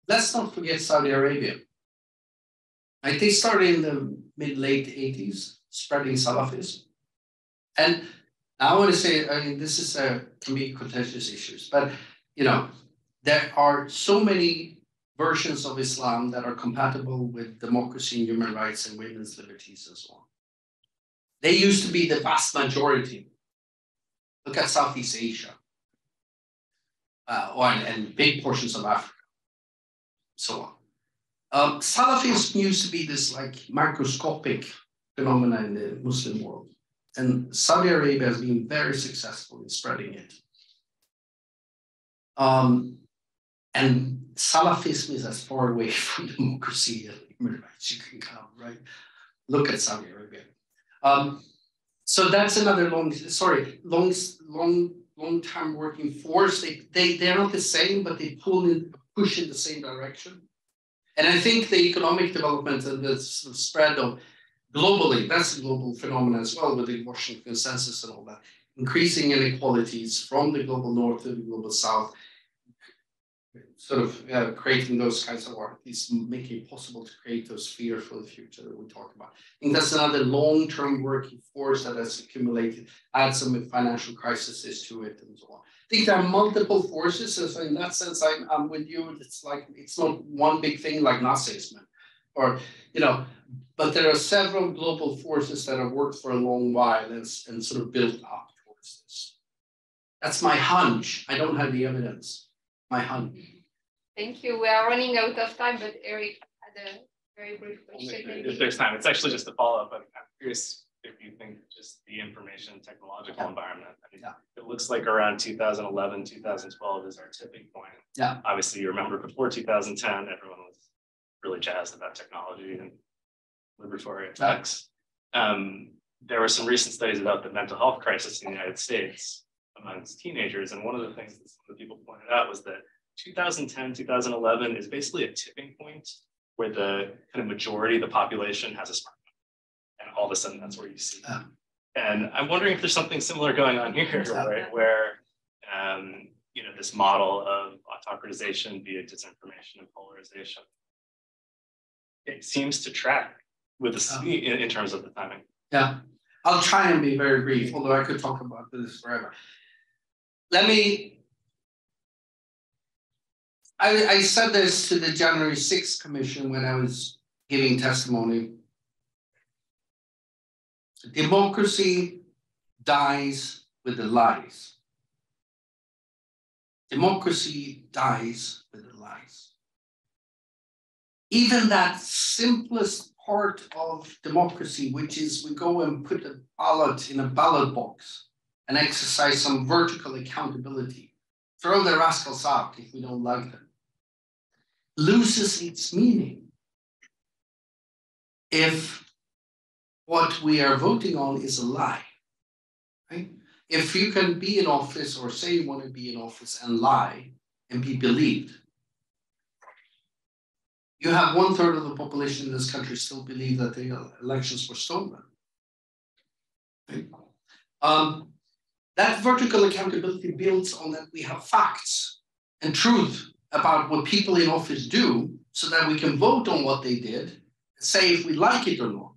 let's not forget Saudi Arabia. Right? They started in the mid-late 80s, spreading Salafism. And I want to say, this can be contentious issues, but, there are so many versions of Islam that are compatible with democracy and human rights and women's liberties and so on. They used to be the vast majority. Look at Southeast Asia, and big portions of Africa, so on. Salafism used to be this microscopic phenomenon in the Muslim world, and Saudi Arabia has been very successful in spreading it. And Salafism is as far away from democracy and human rights you can come, right? Look at Saudi Arabia. So that's another long time working force. They're not the same, but they pull in push in the same direction. And I think the economic development and the spread of globally, that's a global phenomenon as well, with the Washington Consensus and all that, increasing inequalities from the global north to the global south, sort of creating those kinds of, or at least making it possible to create those fear for the future that we talk about. I think that's another long-term working force that has accumulated, add some financial crises to it and so on. I think there are multiple forces, so in that sense, I'm with you. It's like, it's not one big thing like Nazism, or, you know, but there are several global forces that have worked for a long while and sort of built up towards this. That's my hunch. I don't have the evidence. My hunch. Thank you. We are running out of time, but Eric had a very brief question. If there's time, it's actually just a follow-up. I'm curious if you think just the information technological environment. I mean, it looks like around 2011, 2012 is our tipping point. Yeah. Obviously, you remember before 2010, everyone was really jazzed about technology and liberatory effects. There were some recent studies about the mental health crisis in the United States amongst teenagers. And one of the things that some of the people pointed out was that 2010, 2011 is basically a tipping point where the kind of majority of the population has a smartphone. And all of a sudden, that's where you see them. And I'm wondering if there's something similar going on here, right? Where, you know, this model of autocratization via disinformation and polarization, it seems to track with the in terms of the timing. Yeah, I'll try and be very brief, although I could talk about this forever. I said this to the January 6th Commission when I was giving testimony. Democracy dies with the lies. Democracy dies with the lies. Even that simplest part of democracy, which is we go and put a ballot in a ballot box and exercise some vertical accountability, throw the rascals out if we don't like them, loses its meaning if what we are voting on is a lie, right? If you can be in office or say you want to be in office and lie and be believed, you have 1/3 of the population in this country still believe that the elections were stolen. Right? That vertical accountability builds on that we have facts and truth about what people in office do so that we can vote on what they did and say if we like it or not.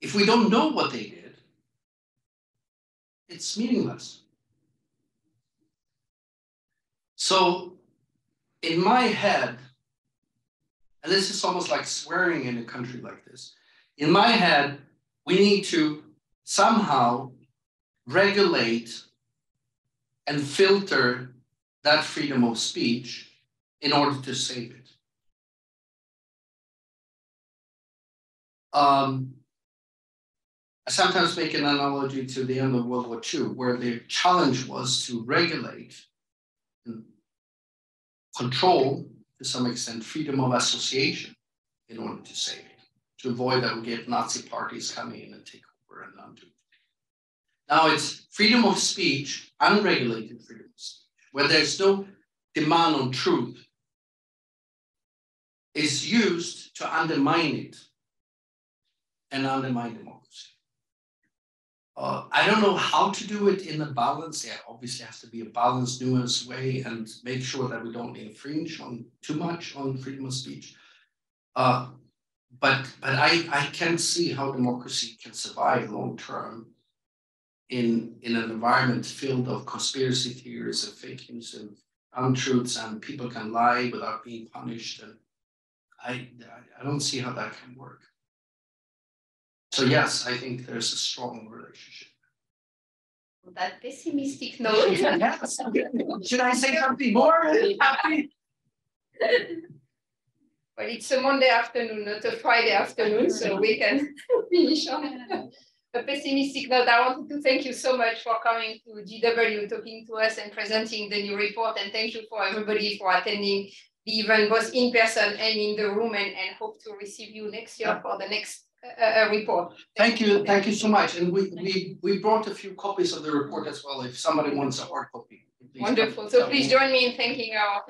If we don't know what they did, it's meaningless. So in my head, and this is almost like swearing in a country like this, in my head, we need to somehow regulate and filter that freedom of speech in order to save it. I sometimes make an analogy to the end of World War II, where the challenge was to regulate and control, to some extent, freedom of association in order to save it, to avoid that we get Nazi parties coming in and take over and undo it. Now it's freedom of speech, unregulated freedom of speech, where there's no demand on truth, is used to undermine it and undermine democracy. I don't know how to do it in a balance. There obviously has to be a balanced, nuanced way and make sure that we don't infringe on too much on freedom of speech. But I can see how democracy can survive long term in an environment filled of conspiracy theories and fake news and untruths, and people can lie without being punished. And I don't see how that can work. So yes, I think there's a strong relationship. On that pessimistic note. Should I say something more? Well, it's a Monday afternoon, not a Friday afternoon, so we can finish on a pessimistic note. I wanted to thank you so much for coming to GW, talking to us and presenting the new report. And thank you for everybody for attending the event, both in person and in the room, and hope to receive you next year for the next report. Thank you so much. And we brought a few copies of the report as well, if somebody wants a hard copy. Wonderful. So please join me in thanking our